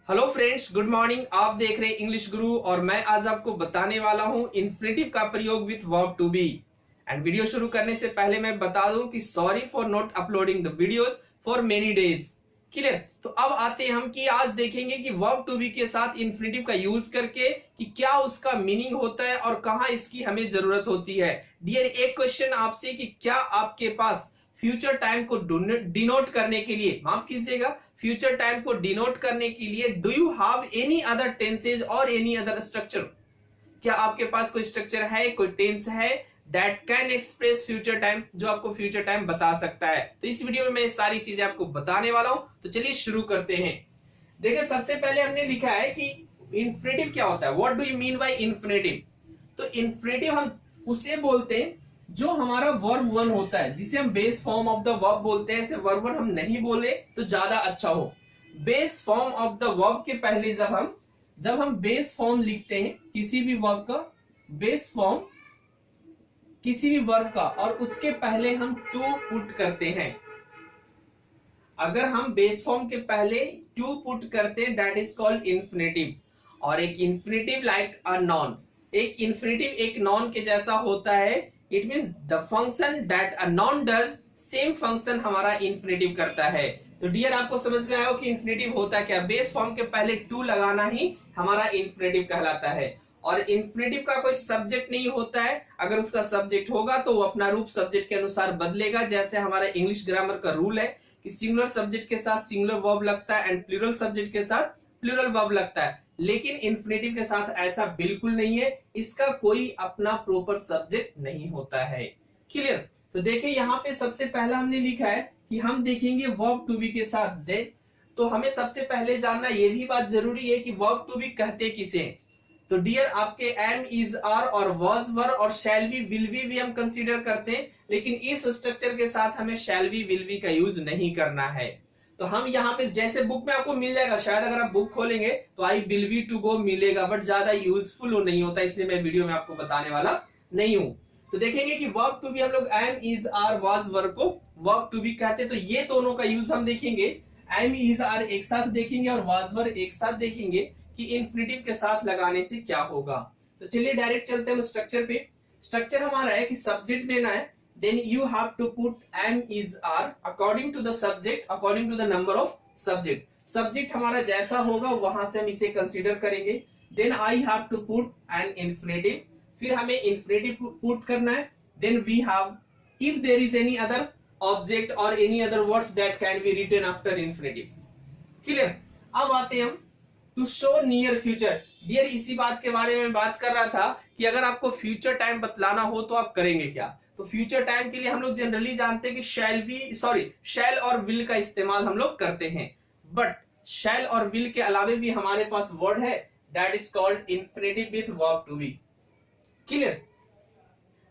Hello friends, good morning. आप देख रहे हैं इंग्लिश गुरु और मैं आज आपको बताने वाला हूं इन्फिनेटिव का प्रयोग with verb to be. And video शुरू करने से पहले मैं बता दूं कि sorry for not uploading the videos for many days. Clear. तो अब आते हैं हम कि आज देखेंगे कि वर्ब टू बी के साथ इन्फिनेटिव का यूज करके कि क्या उसका मीनिंग होता है और कहां इसकी हमें जरूरत होती है। डियर, एक क्वेश्चन आपसे कि क्या आपके पास फ्यूचर टाइम को डिनोट करने के लिए, माफ कीजिएगा, फ्यूचर टाइम को डिनोट करने के लिए do you have any other tenses और एनी अदर स्ट्रक्चर? क्या आपके पास कोई स्ट्रक्चर है, कोई टेंस है that can express future time, जो आपको फ्यूचर टाइम बता सकता है? तो इस वीडियो में मैं सारी चीजें आपको बताने वाला हूं। तो चलिए शुरू करते हैं। देखिए, सबसे पहले हमने लिखा है कि इन्फिनेटिव क्या होता है। What do you mean by infinitive? तो इन्फिनेटिव हम उसे बोलते हैं जो हमारा वर्ब वन होता है, जिसे हम base form of the verb बोलते हैं। ऐसे वर्ब वन हम नहीं बोले तो ज्यादा अच्छा हो। Base form of the verb के पहले जब हम बेस फॉर्म लिखते हैं किसी भी वर्ब का, बेस फॉर्म किसी भी वर्ब का, और उसके पहले हम टू पुट करते हैं। अगर हम बेस फॉर्म के पहले टू पुट करते हैं दैट इज कॉल्ड इन्फिनेटिव। और एक इन्फिनेटिव लाइक अ नॉन, एक इन्फिनेटिव एक नॉन के जैसा होता है। It means the function that a non does, same function हमारा इन्फिनेटिव करता है। तो डियर, आपको समझ में आया कि इन्फिनेटिव होता क्या? बेस फॉर्म के पहले टू लगाना ही हमारा इन्फिनेटिव कहलाता है। और इन्फिनेटिव का कोई सब्जेक्ट नहीं होता है। अगर उसका सब्जेक्ट होगा तो वो अपना रूप सब्जेक्ट के अनुसार बदलेगा। जैसे हमारा इंग्लिश ग्रामर का रूल है कि सिंगुलर सब्जेक्ट के साथ सिंगुलर वर्ब लगता है एंड प्लूरल सब्जेक्ट के साथ प्लूरल वर्ब लगता है। लेकिन इन्फिनेटिव के साथ ऐसा बिल्कुल नहीं है। इसका कोई अपना प्रॉपर सब्जेक्ट नहीं होता है। क्लियर? तो देखिए, यहाँ पे सबसे पहला हमने लिखा है कि हम देखेंगे वर्ब टू बी के साथ दे। तो हमें सबसे पहले जानना यह भी बात जरूरी है कि वर्ब टू बी कहते किसे। तो डियर, आपके एम, इज, आर और वाज, वर और शैल बी, विल बी भी हम कंसीडर करते हैं। लेकिन इस स्ट्रक्चर के साथ हमें शैल बी, विल बी का यूज नहीं करना है। तो हम यहाँ पे जैसे बुक में आपको मिल जाएगा, शायद अगर आप बुक खोलेंगे तो I will be to go मिलेगा, बट ज्यादा यूजफुल वो नहीं होता, इसलिए मैं वीडियो में आपको बताने वाला नहीं हूं। तो देखेंगे कि वर्ब टू बी हम लोग एम, इज, आर, वाज, वर को वर्ब टू बी कहते हैं। तो ये दोनों का यूज हम देखेंगे, एम, इज, आर एक साथ देखेंगे और वाज, वर एक साथ देखेंगे कि इन्फिनेटिव के साथ लगाने से क्या होगा। तो चलिए डायरेक्ट चलते हैं स्ट्रक्चर पे। स्ट्रक्चर हमारा है कि सब्जेक्ट देना है, then you have to put am, is, are according to the subject, according to the number of subject. Subject हमारा जैसा होगा वहां से हम इसे कंसीडर करेंगे। then I have to put an infinitive, फिर हमें infinitive put करना है। then we have if there is any other object or any other words that can be written after infinitive. clear? अब आते हैं हम to show near future. Dear, इसी बात के बारे में बात कर रहा था कि अगर आपको फ्यूचर टाइम बतलाना हो तो आप करेंगे क्या। तो फ्यूचर टाइम के लिए हम लोग जनरली जानते हैं कि शैल और विल का इस्तेमाल हम लोग करते हैं। बट शैल और विल के अलावे भी हमारे पास वर्ड है that is called infinitive with verb to be. Clear?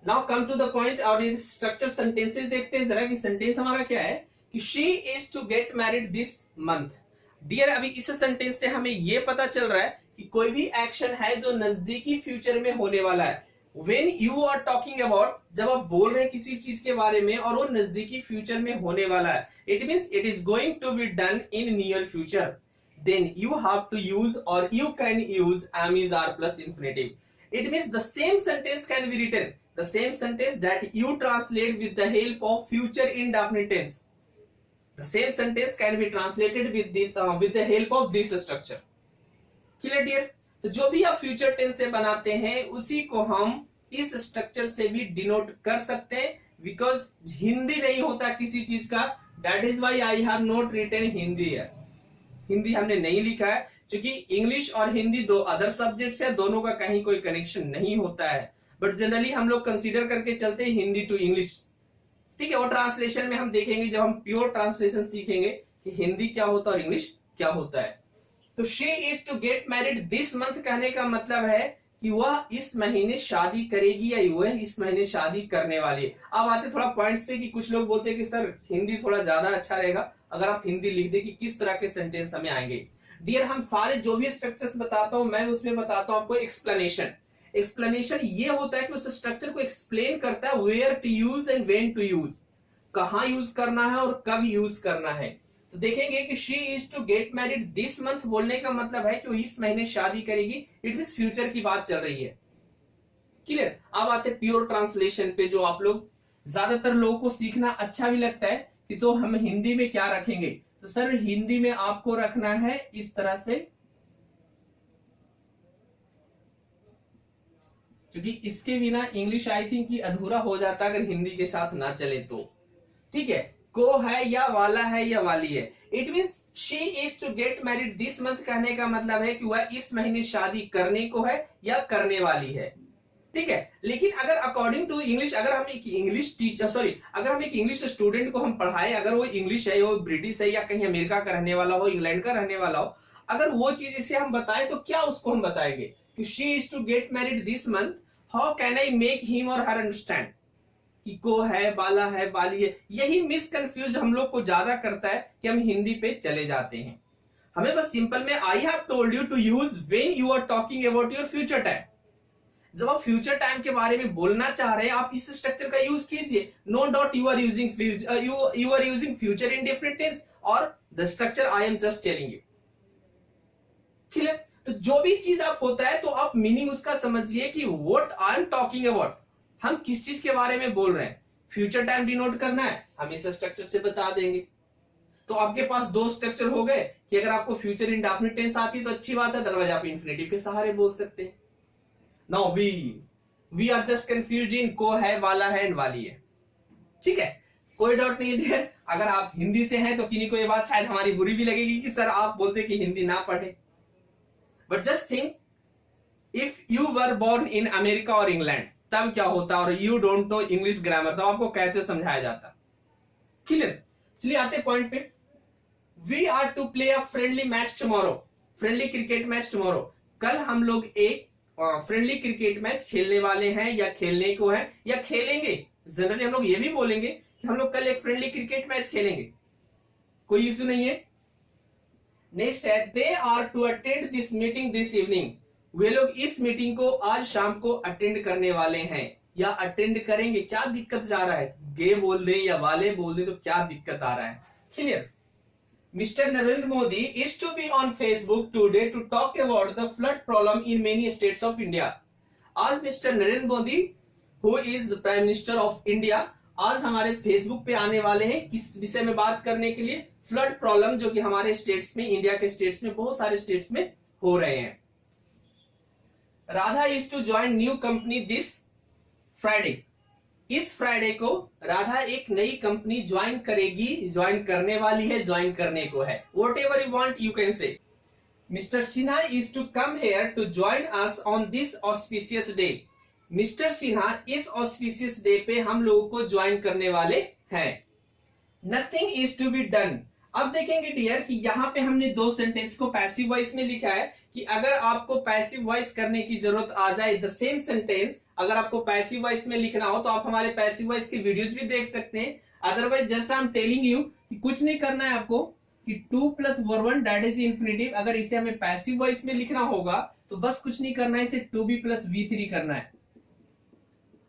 Now come to the point. और इन स्ट्रक्चर सेंटेंसेस देखते हैं जरा कि सेंटेंस हमारा क्या है कि she is to get married this month. Dear, अभी इस सेंटेंस से हमें यह पता चल रहा है कि कोई भी एक्शन है जो नजदीकी फ्यूचर में होने वाला है। When you are talking about, जब आप बोल रहे हैं किसी चीज के बारे में और वो नजदीकी फ्यूचर में होने वाला है, it means it is going to be done in near future. Then you have to use or you can use am, is, are plus infinitive. It means the same sentence can be written, the same sentence that you translate with the help of future indefinite tense. The same sentence can be translated with the help of this structure. Clear, dear? तो जो भी आप future tense से बनाते हैं उसी को हम इस स्ट्रक्चर से भी डिनोट कर सकते हैं। बिकॉज हिंदी नहीं होता किसी चीज का, that is why I have not written Hindi है। हिंदी हमने नहीं लिखा है क्योंकि इंग्लिश और हिंदी दो अदर सब्जेक्ट्स है, दोनों का कहीं कोई कनेक्शन नहीं होता है। बट जनरली हम लोग कंसीडर करके चलते हैं हिंदी टू इंग्लिश। ठीक है, और ट्रांसलेशन में हम देखेंगे जब हम प्योर ट्रांसलेशन सीखेंगे कि हिंदी क्या होता है और इंग्लिश क्या होता है। तो she is to get married this month कहने का मतलब है कि वह इस महीने शादी करेगी या वह इस महीने शादी करने वाली है। अब आते थोड़ा पॉइंट्स पे कि कुछ लोग बोलते हैं कि सर हिंदी थोड़ा ज्यादा अच्छा रहेगा अगर आप हिंदी लिख दे कि किस तरह के सेंटेंस हमें आएंगे। डियर, हम सारे जो भी स्ट्रक्चर्स बताता हूं मैं उसमें बताता हूं आपको एक्सप्लेनेशन। एक्सप्लेनेशन ये होता है कि उस स्ट्रक्चर को एक्सप्लेन करता है where to use and when to use, कहां यूज करना है और कब यूज करना है। तो देखेंगे कि she is to get married this month बोलने का मतलब है कि वो इस महीने शादी करेगी, इट मींस फ्यूचर की बात चल रही है। क्लियर। अब आते प्योर ट्रांसलेशन पे, जो आप लोग ज्यादातर लोगों को सीखना अच्छा भी लगता है कि तो हम हिंदी में क्या रखेंगे। तो सर हिंदी में आपको रखना है इस तरह से, क्योंकि इसके बिना इंग्लिश आई थिंक कि अधूरा हो जाता अगर हिंदी के साथ ना चले तो। ठीक है, को है या वाला है या वाली है। It means she is to get married this month कहने का मतलब है कि वह इस महीने शादी करने को है या करने वाली है। ठीक है, लेकिन अगर अकॉर्डिंग टू इंग्लिश, अगर हम एक इंग्लिश टीचर अगर हम एक इंग्लिश स्टूडेंट को हम पढ़ाए, अगर वो इंग्लिश है, वो ब्रिटिश है या कहीं अमेरिका का रहने वाला हो, इंग्लैंड का रहने वाला हो, अगर वो चीज इसे हम बताएं तो क्या उसको हम बताएंगे कि she is to get married this month, how can I make him और हर अंडरस्टैंड कि को है, बाला है, बाली है। यही मिसकंफ्यूज हम लोग को ज्यादा करता है कि हम हिंदी पे चले जाते हैं। हमें बस सिंपल में I have told you to use when you are talking about your future time. जब आप फ्यूचर टाइम के बारे में बोलना चाह रहे हैं, आप इस स्ट्रक्चर का यूज कीजिए। Know that you are using you are using future indefinite tense और the structure I am just telling you. Clear. तो जो भी चीज आप होता है तो आप मीनिंग उसका समझिए कि what I am talking about, हम किस चीज के बारे में बोल रहे हैं। फ्यूचर टाइम डिनोट करना है, हम इस स्ट्रक्चर से बता देंगे। तो आपके पास दो स्ट्रक्चर हो गए कि अगर आपको फ्यूचर इंडेफिनिट टेंस आती है तो अच्छी बात है, अदरवाइज आप इंफिनिटिव के सहारे बोल सकते हैं। Now we are just confused in को है, वाला है एंड वाली है। ठीक है, कोई डाउट नहीं है। अगर आप हिंदी से हैं तो किन्हीं को ये बात शायद हमारी बुरी भी लगेगी कि सर आप बोलते कि हिंदी ना पढ़े, but just think if you were born in America और इंग्लैंड तब क्या होता, और you don't know English grammar, तो आपको कैसे समझाया जाता। क्लियर। चलिए आते पॉइंट पे। We are to play a friendly match tomorrow, friendly cricket match tomorrow. कल हम लोग एक फ्रेंडली क्रिकेट मैच खेलने वाले हैं या खेलने को है या खेलेंगे। जनरली हम लोग ये भी बोलेंगे कि हम लोग कल एक फ्रेंडली क्रिकेट मैच खेलेंगे, कोई इश्यू नहीं है। नेक्स्ट है they are to attend this meeting this evening, वे लोग इस मीटिंग को आज शाम को अटेंड करने वाले हैं या अटेंड करेंगे। क्या दिक्कत जा रहा है, गे बोल दे या वाले बोल दे तो क्या दिक्कत आ रहा है। Clear. Mr. Narendra Modi is to be on Facebook today to talk about the flood problem in many states of India. आज mister Narendra Modi who is the Prime Minister of India आज हमारे फेसबुक पे आने वाले हैं किस विषय में बात करने के लिए, फ्लड प्रॉब्लम जो कि हमारे स्टेट्स में, इंडिया के स्टेट्स में, बहुत सारे स्टेट्स में हो रहे हैं। Radha is to join new company this Friday, इस फ्राइडे को राधा एक नई कंपनी ज्वाइन करेगी, ज्वाइन करने वाली है, ज्वाइन करने को है। Whatever you want you can say. Mister Sinha is to come here to join us on this auspicious day, mister Sinha इस ऑस्पिशियस डे पे हम लोगों को ज्वाइन करने वाले हैं। Nothing is to be done. अब देखेंगे डियर कि यहाँ पे हमने दो सेंटेंस को पैसिव वॉइस में लिखा है कि अगर आपको पैसिव वॉइस करने की जरूरत आ जाए, द सेम सेंटेंस अगर आपको पैसिव वॉइस में लिखना हो तो आप हमारे पैसिव वॉइस की वीडियोस भी देख सकते हैं। Otherwise just I am telling you कि कुछ नहीं करना है आपको कि 2 + वर्ब दैट इज इंफिनिटिव, अगर इसे हमें पैसिव वॉइस में लिखना होगा तो बस कुछ नहीं करना है, इसे 2b + v3 करना है।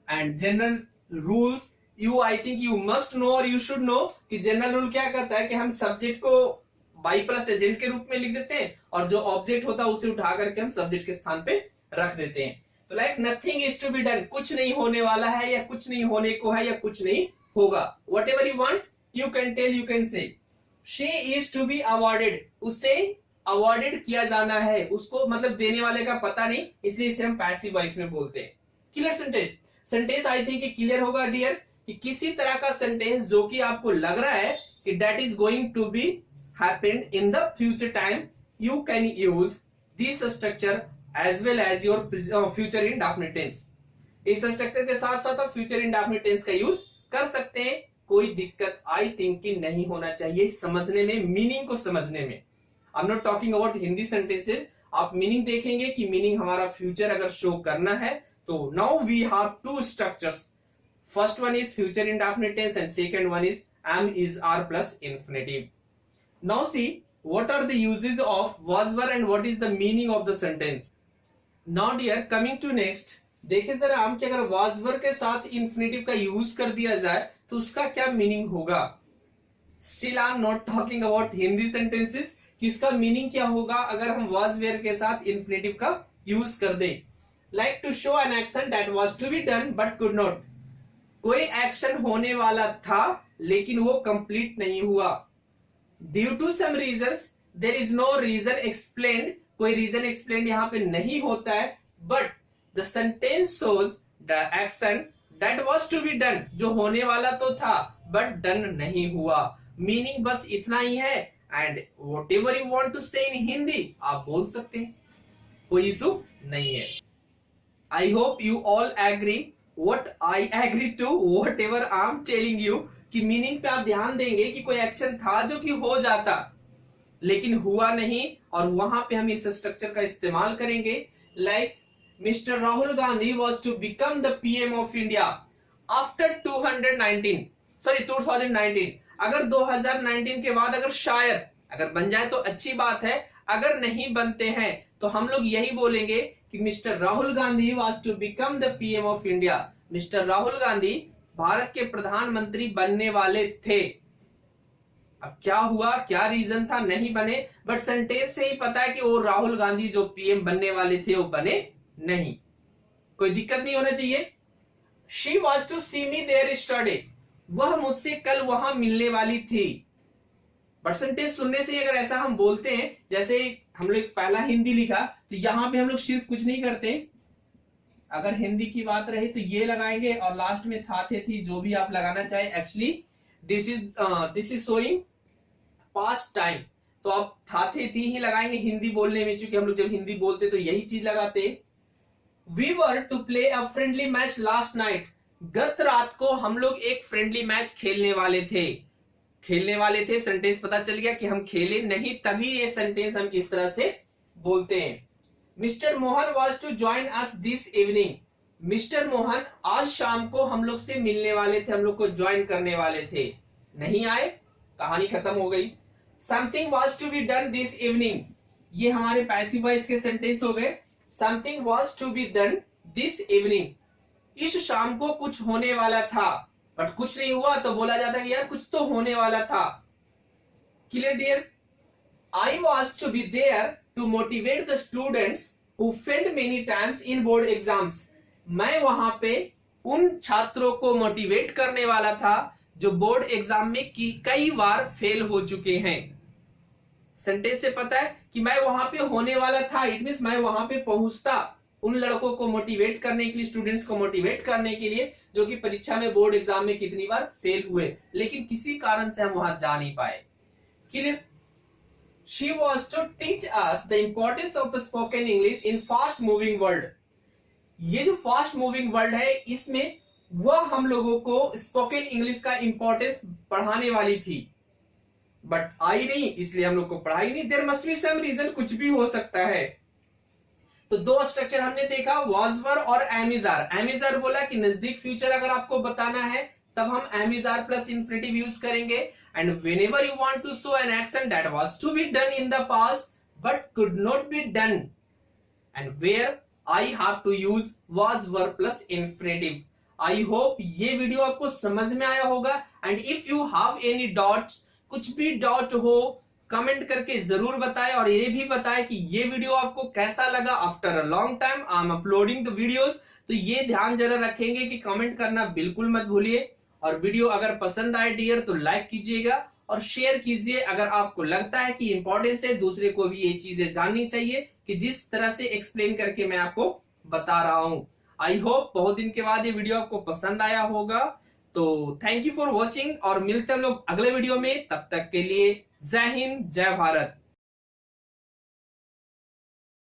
And general rules you I think you must know और यू शुड नो कि जनरल रूल क्या कहता है कि हम सब्जेक्ट को बाई प्लस एजेंट के रूप में लिख देते हैं और जो ऑब्जेक्ट होता है उसे उठा करके हम सब्जेक्ट के स्थान पे रख देते हैं। तो like nothing is to be done, कुछ नहीं होने वाला है या कुछ नहीं होने को है या कुछ नहीं होगा। Whatever you want you can tell, you can say. She is to be awarded, उसे अवॉर्डेड किया जाना है, उसको मतलब देने वाले का पता नहीं, इसलिए इसे हम पैसिव वॉइस में बोलते हैं। Clear sentence. Sentence I think clear होगा डियर कि किसी तरह का सेंटेंस जो कि आपको लग रहा है कि that is going to be happened in the future time, you can use this structure as well as your future indefinite tense. इस स्ट्रक्चर के साथ साथ आप फ्यूचर इंडेफिनिट टेंस का यूज कर सकते हैं, कोई दिक्कत आई थिंक कि नहीं होना चाहिए समझने में, मीनिंग को समझने में। I am not talking about Hindi sentences, आप मीनिंग देखेंगे कि मीनिंग हमारा फ्यूचर अगर शो करना है तो now we have two structures. First one is future indefinite tense and second one is am is are plus infinitive. Now see what are the uses of was were and what is the meaning of the sentence. Now dear coming to next, देखिए जरा हम कि अगर was were के साथ infinitive का use कर दिया जाए तो उसका क्या मीनिंग होगा। Still I am not talking about Hindi sentences कि उसका मीनिंग क्या होगा अगर हम वाज वेयर के साथ इन्फिनेटिव का यूज कर दें। Like to show an action that was to be done but could not, कोई एक्शन होने वाला था लेकिन वो कंप्लीट नहीं हुआ। Due to some reasons there is no reason explained, कोई रीजन एक्सप्लेन यहाँ पे नहीं होता है, but the sentence shows the action that was to be done, जो होने वाला तो था बट डन नहीं हुआ। मीनिंग बस इतना ही है and whatever you want to say in Hindi आप बोल सकते हैं, कोई इशू नहीं है। I hope you all agree what I agree to whatever I am telling you, कि मीनिंग पे आप ध्यान देंगे कि कोई एक्शन था जो कि हो जाता लेकिन हुआ नहीं, और वहां पे हम इस स्ट्रक्चर का इस्तेमाल करेंगे। Like mister Rahul Gandhi was to become the PM of India after 2019। अगर 2019 के बाद अगर शायद अगर बन जाए तो अच्छी बात है, अगर नहीं बनते हैं तो हम लोग यही बोलेंगे कि mister Rahul Gandhi was to become the PM of India. Mister Rahul Gandhi Bharat के प्रधानमंत्री बनने वाले थे। अब क्या हुआ, क्या रीजन था, नहीं बने, बट सेंटेंस से ही पता है कि वो राहुल गांधी जो पीएम बनने वाले थे वो बने नहीं। कोई दिक्कत नहीं होना चाहिए। She was to see me there study, वह मुझसे कल वहां मिलने वाली थी। बट सेंटेंस सुनने से अगर ऐसा हम बोलते हैं, जैसे हम लोग पहला हिंदी लिखा तो यहां पे हम लोग सिर्फ कुछ नहीं करते, अगर हिंदी की बात रही तो ये लगाएंगे और लास्ट में था थे थी जो भी आप लगाना चाहे। Actually this is showing past time, तो आप था थे थी ही लगाएंगे हिंदी बोलने में, चूंकि हम लोग जब हिंदी बोलते तो यही चीज लगाते। We were to play a friendly match last night, गत रात को हम लोग एक फ्रेंडली मैच खेलने वाले थे। सेंटेंस पता चल गया कि हम खेले नहीं, तभी ये सेंटेंस हम इस तरह से बोलते हैं। Mister Mohan was to join us this evening, mister Mohan आज शाम को हम लोग से मिलने वाले थे, हम लोग को ज्वाइन करने वाले थे, नहीं आए, कहानी खत्म हो गई। Something was to be done this evening, ये हमारे पैसिव वॉइस के सेंटेंस हो गए। Something was to be done this evening, इस शाम को कुछ होने वाला था, बट कुछ नहीं हुआ तो बोला जाता है कि यार कुछ तो होने वाला था। Clear dear? I was to be there to motivate the students who failed many times in board exams, मैं वहां पे उन छात्रों को मोटिवेट करने वाला था जो बोर्ड एग्जाम में कई बार फेल हो चुके हैं। सेंटेंस से पता है कि मैं वहां पे होने वाला था, इट मींस मैं वहां पे पहुंचता उन लड़कों को मोटिवेट करने के लिए, स्टूडेंट्स को मोटिवेट करने के लिए जो कि परीक्षा में बोर्ड एग्जाम में कितनी बार फेल हुए, लेकिन किसी कारण से हम वहां जा नहीं पाए। Clear? She was to teach us the importance of spoken English in fast moving world, ये जो फास्ट मूविंग वर्ल्ड है इसमें वह हम लोगों को स्पोकन इंग्लिश का इंपॉर्टेंस पढ़ाने वाली थी, बट आई नहीं, इसलिए हम लोग को पढ़ाई नहीं। There must be some reason, कुछ भी हो सकता है। तो दो स्ट्रक्चर हमने देखा, वाज वर और एमिजार। एमिजार बोला कि नजदीक फ्यूचर अगर आपको बताना है तब हम एमिजार प्लस इंफिनिटिव यूज करेंगे। And whenever you want to show an action that was to be done in the past but could not be done, and where I have to use was were plus infinitive. I hope ये video आपको समझ में आया होगा। And if you have any doubts, कुछ भी doubt हो comment करके जरूर बताएं, और ये भी बताएं कि ये वीडियो आपको कैसा लगा। After a long time I am uploading the videos, तो ये ध्यान जरूर रखेंगे कि कमेंट करना बिल्कुल मत भूलिए। और वीडियो अगर पसंद आए डियर तो लाइक कीजिएगा और शेयर कीजिए अगर आपको लगता है कि इंपॉर्टेंस है, दूसरे को भी ये चीजें जाननी चाहिए कि जिस तरह से एक्सप्लेन करके मैं आपको बता रहा हूं। आई होप बहुत दिन के बाद ये वीडियो आपको पसंद आया होगा। तो थैंक यू फॉर वॉचिंग और मिलते हैं लोग अगले वीडियो में, तब तक के लिए जय हिंद जय भारत।